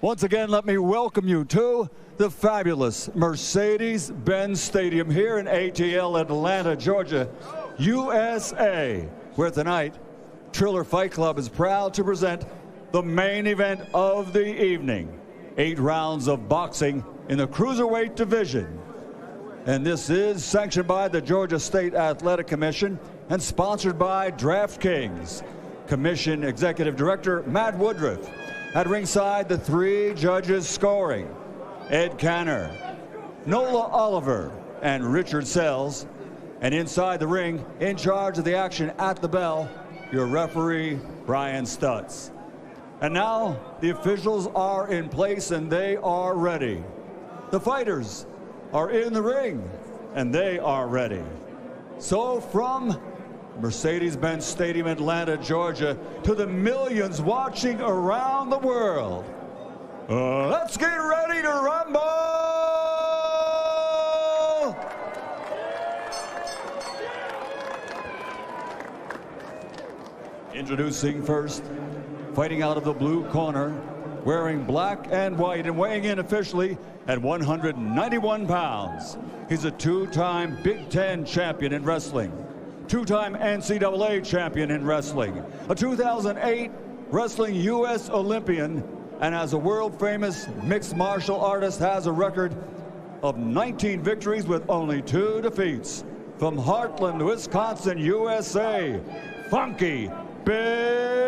Once again, let me welcome you to the fabulous Mercedes-Benz Stadium here in ATL, Atlanta, Georgia, USA, where tonight Triller Fight Club is proud to present the main event of the evening. 8 rounds of boxing in the cruiserweight division. And this is sanctioned by the Georgia State Athletic Commission and sponsored by DraftKings. Commission Executive Director Matt Woodruff. At ringside, the 3 judges scoring: Ed Canner, Nola Oliver, and Richard Sells. And inside the ring, in charge of the action at the bell, your referee, Brian Stutz. And now, the officials are in place and they are ready. The fighters are in the ring and they are ready. So from Mercedes-Benz Stadium, Atlanta, Georgia, to the millions watching around the world, let's get ready to rumble! Introducing first, fighting out of the blue corner, wearing black and white and weighing in officially at 191 pounds. He's a 2-time Big Ten champion in wrestling, 2-time NCAA champion in wrestling, a 2008 Wrestling U.S. Olympian, and as a world-famous mixed martial artist has a record of 19 victories with only 2 defeats. From Heartland, Wisconsin, USA, Funky Ben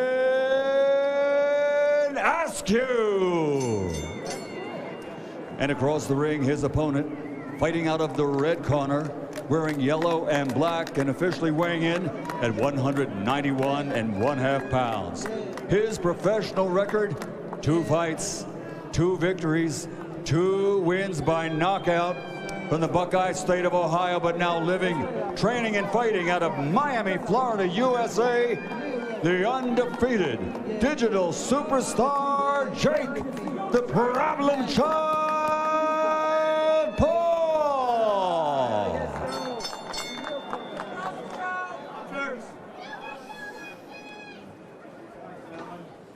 Askren. And across the ring, his opponent, fighting out of the red corner, wearing yellow and black and officially weighing in at 191 1/2 pounds. His professional record: 2 fights, 2 victories, 2 wins by knockout. From the Buckeye State of Ohio, but now living, training, and fighting out of Miami, Florida, USA, the undefeated digital superstar, Jake the Problem Child Paul.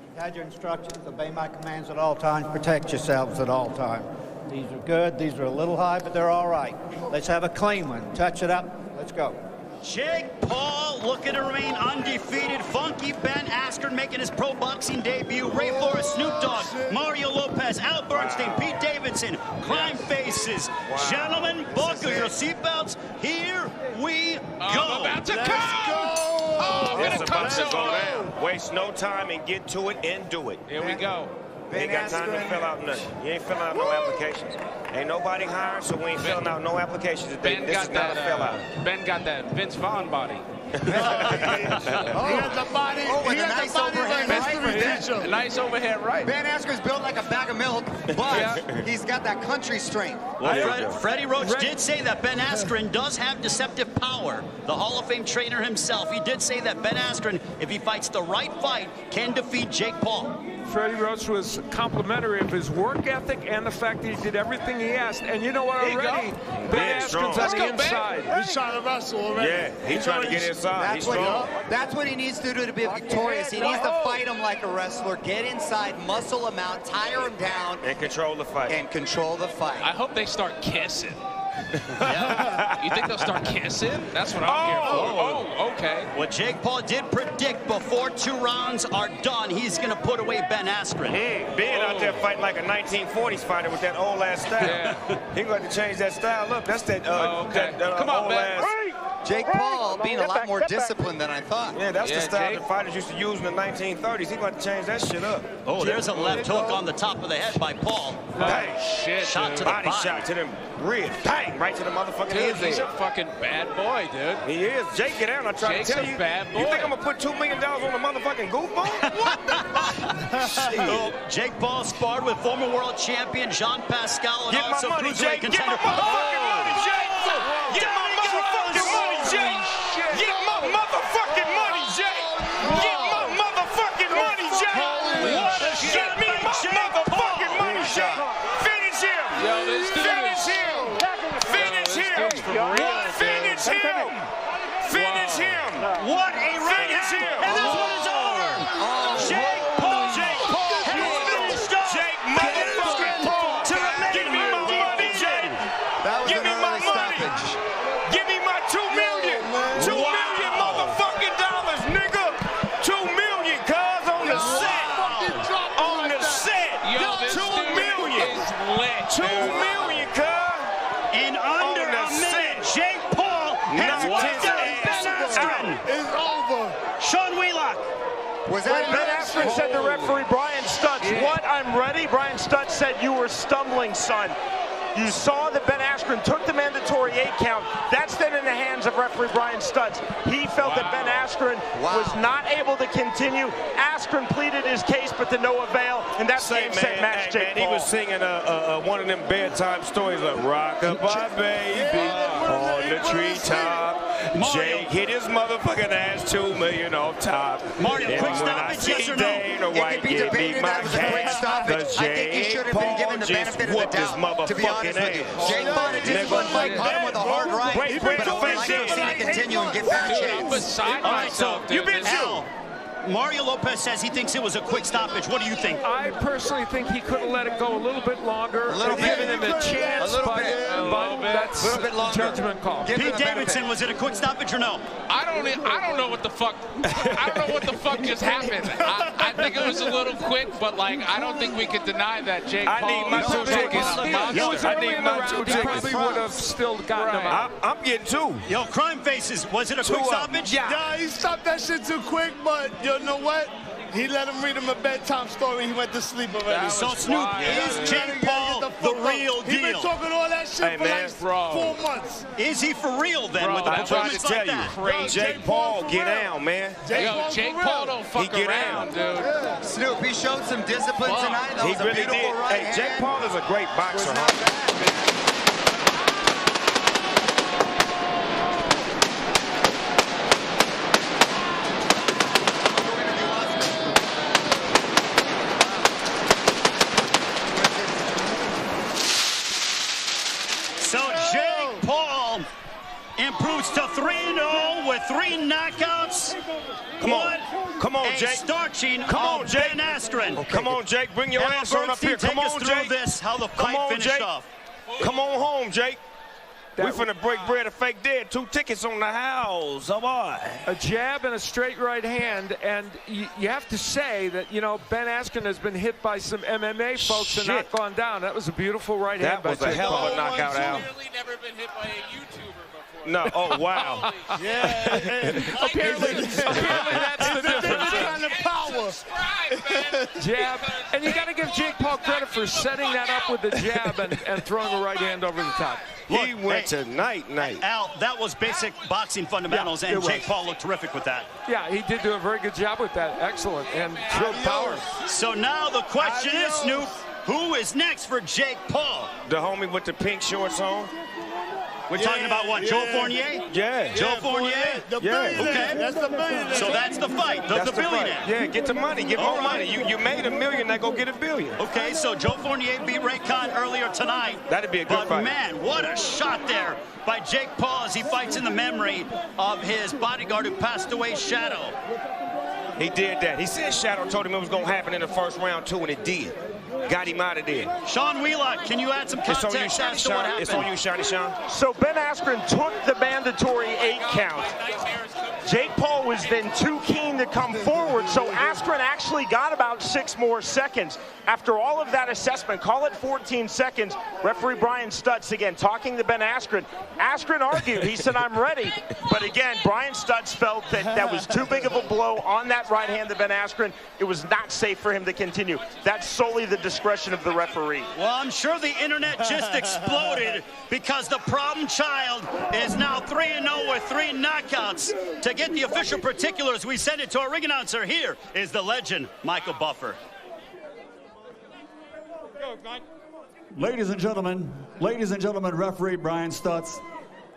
You've had your instructions, obey my commands at all times, protect yourselves at all times. These are good, these are a little high, but they're all right. Let's have a clean one. Touch it up, let's go. Jake Paul looking to remain undefeated. Funky Ben Askren making his pro boxing debut. Ray Flores, Snoop Dogg, Mario Lopez, Al Bernstein, Pete Davidson, Crime Faces. Gentlemen, buckle your seatbelts. Here we go. I'm about to come. Oh, it's about to go down. Waste no time and get to it and do it. Here we go. We ain't got time to fill out nothing. You ain't filling out no applications. Ain't nobody hiring, so we ain't filling out no applications. Ben this got is not a fill out. Ben got that Vince Vaughn body. He has the body. He has the body like a nice overhead right. Ben Askren's built like a bag of milk, but he's got that country strength. Well, Freddie Roach did say that Ben Askren does have deceptive power. The Hall of Fame trainer himself, he did say that Ben Askren, if he fights the right fight, can defeat Jake Paul. Freddie Roach was complimentary of his work ethic and the fact that he did everything he asked. And you know what, already, Ben Askren's on the inside. He's trying to wrestle already. Yeah, he's trying to get inside. He's strong. That's what he needs to do to be victorious. He needs to fight him like a wrestler, get inside, muscle him out, tire him down. And control the fight. And control the fight. I hope they start kissing. Yeah. You think they'll start kissing? That's what I'm here for. Oh, okay. What Jake Paul did predict before 2 rounds are done, he's going to put away Ben Askren. He ain't been out there fighting like a 1940s fighter with that old ass style. Yeah. He going to change that style up. That's that, okay. Come on, old ass. Jake Paul being a lot more disciplined than I thought. Yeah, that's the style Jake. that fighters used to use in the 1930s. He's going to change that shit up. Oh, there's a left hook on the top of the head by Paul. Dang. Shit, Shot dude. to the Body body. shot to them ribs. Bang, right to the motherfucking Dude, head. he's a fucking bad boy, dude. He is. Jake, get out. I try Jake's to tell a you. bad boy. You think I'm going to put $2 million on the motherfucking goofball? What the fuck? So, Jake Paul sparred with former world champion Jean Pascal and Get my also money, cruiserweight Jake. Get my contender. motherfucking money, Jake. Get my motherfucking money, Jake. Get my motherfucking money, Jake. Get my motherfucking money, Jake. Get me my motherfucking money, Jake. Finish him. Yo, this dude Finish him. Finish him. Finish him. Finish him. What a run! Finish him. And this one is over. Jake Paul has finished up. Jake 2 million, cuz. In under a minute, Jake Paul has knocked out Ben Askren. It's over. Sean Wheelock. Was that Ben Askren said to referee Brian Stutz, "What? I'm ready." Brian Stutz said, "You were stumbling, son." You saw that Ben Askren took the mandatory 8 count. That's then in the hands of referee Brian Stutz. He felt that Ben Askren was not able to continue. Askren pleaded his case, but to no avail, and that's game, set, match, Jake Paul. He was singing one of them bedtime stories like "Rock-a-bye, baby, on the treetop." Jake hit his motherfucking ass 2 million off top. Mario, quick stoppage, yes or no? It could be debated that was a quick stoppage. I think he should have been given the benefit of the doubt, to be honest with you. Jake fought a disciplined fight, caught him with a hard right, but I would like to have seen it continue and give Ben a chance. All right, so you been Al. Mario Lopez says he thinks it was a quick stoppage. What do you think? I personally think he could have let it go a little bit longer, given him a chance, but that's a judgment call. Pete Davidson, was it a quick stoppage or no? I don't know what the fuck. I don't know what the fuck just happened. I think it was a little quick, but like I don't think we could deny that Jake Paul. I need my 2 tickets. I need my 2 tickets. He probably would have still gotten him out. I'm getting 2. Yo, Crime Faces, was it a quick stoppage? Yeah, he stopped that shit too quick, but you know what? He let him read him a bedtime story. He went to sleep already. So Snoop, is Jake Paul the real deal? He been talking all that shit for like 4 months. Is he for real then with the I'm trying to performance tell like you, that? Jake Paul, get down, man. Jake Paul don't fuck around, dude. Snoop, he showed some discipline tonight. That He was a really beautiful did. right Hey, Jake hand. Paul is a great boxer, huh? So Jake Paul improves to 3-0 with 3 knockouts. Come on, Jake. Starching Come on, Jake. Ben Askren. Okay. Come on, Jake. Bring your ass on up here. Take Come us on, through Jake. this, how the fight finished Jake. off. Come on home, Jake. We finna break bread and fake dead. 2 tickets on the house. Oh, boy. A jab and a straight right hand, and you have to say that, you know, Ben Askren has been hit by some MMA folks and not gone down. That was a beautiful right hand by Jake Paul. That was a hell of a knockout, Al. I've really never been hit by a YouTuber before. No, oh, wow. Apparently that's the difference. Kind of power. Jab, and you got to give Jake Paul credit for setting that up with the jab and throwing a right hand over the top. He went to night. Al, that was basic boxing fundamentals, and Jake Paul looked terrific with that. Yeah, he did do a very good job with that. Excellent, and showed power. So now the question is, Snoop, who is next for Jake Paul? The homie with the pink shorts on. We're talking about what, Joe Fournier? Yeah. Joe Fournier? The billionaire. Okay. That's the billionaire. So that's the fight, the billionaire. Yeah, get the money, get more money. You made $1 million, now go get $1 billion. Okay, so Joe Fournier beat Ray Khan earlier tonight. That'd be a good fight. But man, what a shot there by Jake Paul as he fights in the memory of his bodyguard who passed away, Shadow. He did that. He said Shadow told him it was going to happen in the first round, too, and it did. Got him out of there. Sean Wheelock, can you add some context as to what happened? It's on you, Shiny Sean. So Ben Askren took the mandatory 8 count. Jake Paul was then too keen to come forward, so Askren actually got about 6 more seconds. After all of that assessment, call it 14 seconds, referee Brian Stutz again talking to Ben Askren. Askren argued, he said, "I'm ready." But again, Brian Stutz felt that that was too big of a blow on that right hand to Ben Askren. It was not safe for him to continue. That's solely the discretion of the referee. Well, I'm sure the internet just exploded because the problem child is now 3-0 with 3 knockouts. To get the official particulars, we send it to our ring announcer. Here is the legend, Michael Buffer. Ladies and gentlemen, referee Brian Stutz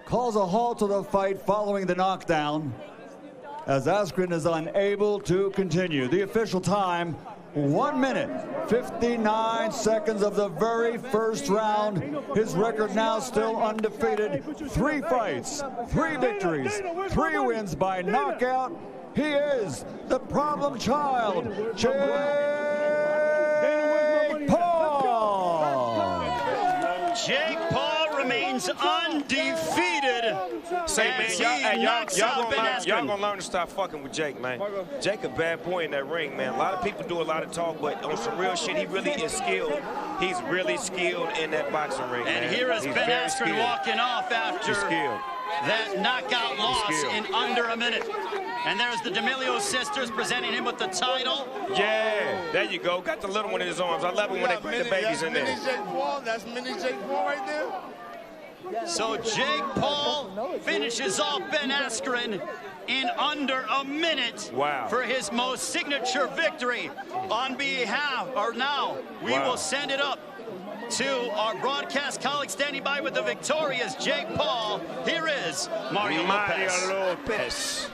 calls a halt to the fight following the knockdown as Askren is unable to continue. The official time, 1 minute, 59 seconds of the very first round. His record now still undefeated. 3 fights, 3 victories, 3 wins by knockout. He is the problem child, Jake Paul. Jake Paul remains undefeated. Say, man, y'all gonna learn to stop fucking with Jake, man. Jake a bad boy in that ring, man. A lot of people do a lot of talk, but on some real shit, he really is skilled. He's really skilled in that boxing ring, and man. here is Ben Askren walking off after that knockout loss in under a minute. And there's the D'Amelio sisters presenting him with the title. Yeah, there you go. Got the little one in his arms. I love it when they put the babies in there. That's mini Jake Paul right there. So Jake Paul finishes off Ben Askren in under a minute for his most signature victory. On behalf, or now, we will send it up to our broadcast colleague standing by with the victorious Jake Paul. Here is Mario Lopez.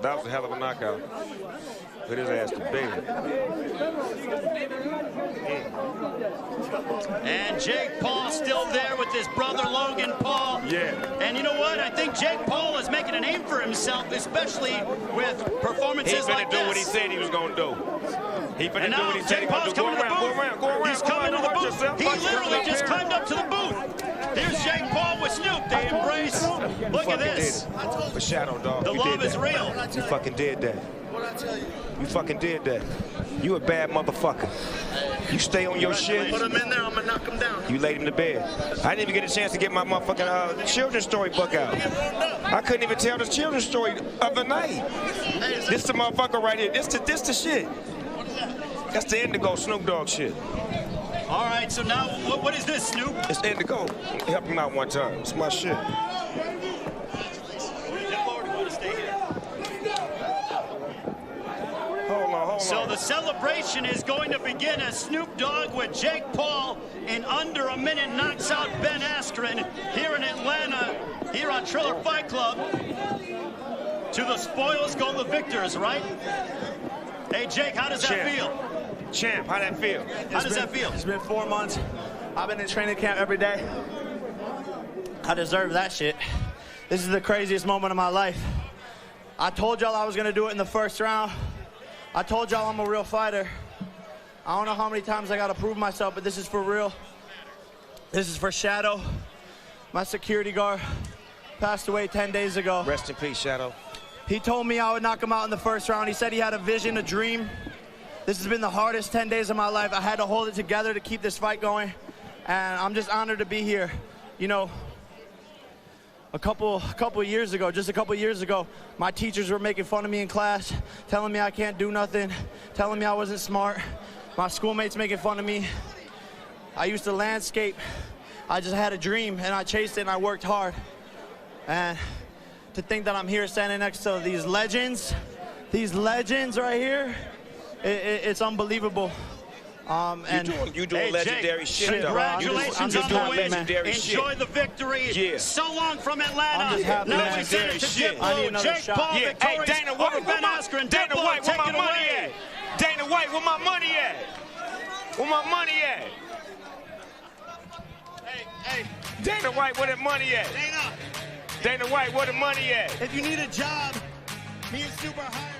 That was a hell of a knockout. Put his ass to bed. And Jake Paul still there with his brother Logan Paul. Yeah. And you know what? I think Jake Paul is making a name for himself, especially with performances like this. He finna do what he said he was gonna do. He finna do what he said he was gonna do. Go around. He's coming to the booth. He literally just climbed up to the booth. Here's Jake Paul with Snoop. They embrace. Look at this. For Shadow, dog. The love is real. You fucking did that. What I tell you? You fucking did that. You a bad motherfucker. You stay on your shit. Put him in there, I'm gonna knock him down. You laid him to bed. I didn't even get a chance to get my motherfucking children's story book out. I couldn't even tell the children's story of the night. This the motherfucker right here. This the shit. That's the Indigo Snoop Dogg shit. All right, so now what is this, Snoop? It's Indigo. Help him out one time. It's my shit. Hold on. So the celebration is going to begin as Snoop Dogg with Jake Paul in under a minute knocks out Ben Askren here in Atlanta, here on Triller Fight Club. To the spoils go the victors, right? Hey, Jake, how does that feel? Champ, how that feel? How does that feel? It's been 4 months. I've been in training camp every day. I deserve that shit. This is the craziest moment of my life. I told y'all I was gonna do it in the first round. I told y'all I'm a real fighter. I don't know how many times I gotta prove myself, but this is for real. This is for Shadow. My security guard passed away 10 days ago. Rest in peace, Shadow. He told me I would knock him out in the first round. He said he had a vision, a dream. This has been the hardest 10 days of my life. I had to hold it together to keep this fight going. And I'm just honored to be here. You know, a couple years ago, just a couple years ago, my teachers were making fun of me in class, telling me I can't do nothing, telling me I wasn't smart. My schoolmates making fun of me. I used to landscape. I just had a dream and I chased it and I worked hard. And to think that I'm here standing next to these legends right here, it's unbelievable. You doing legendary Jake, shit. Congratulations on the win. Enjoy the victory. Yeah. So long from Atlanta. Now we send it to Diplo. Jake Paul victorious over Ben Askren. Dana White, where my money at? Dana White, where my money at? Where my money at? Hey. Dana White, where the money at? Dana White, where the money at? If you need a job, me and Super hire.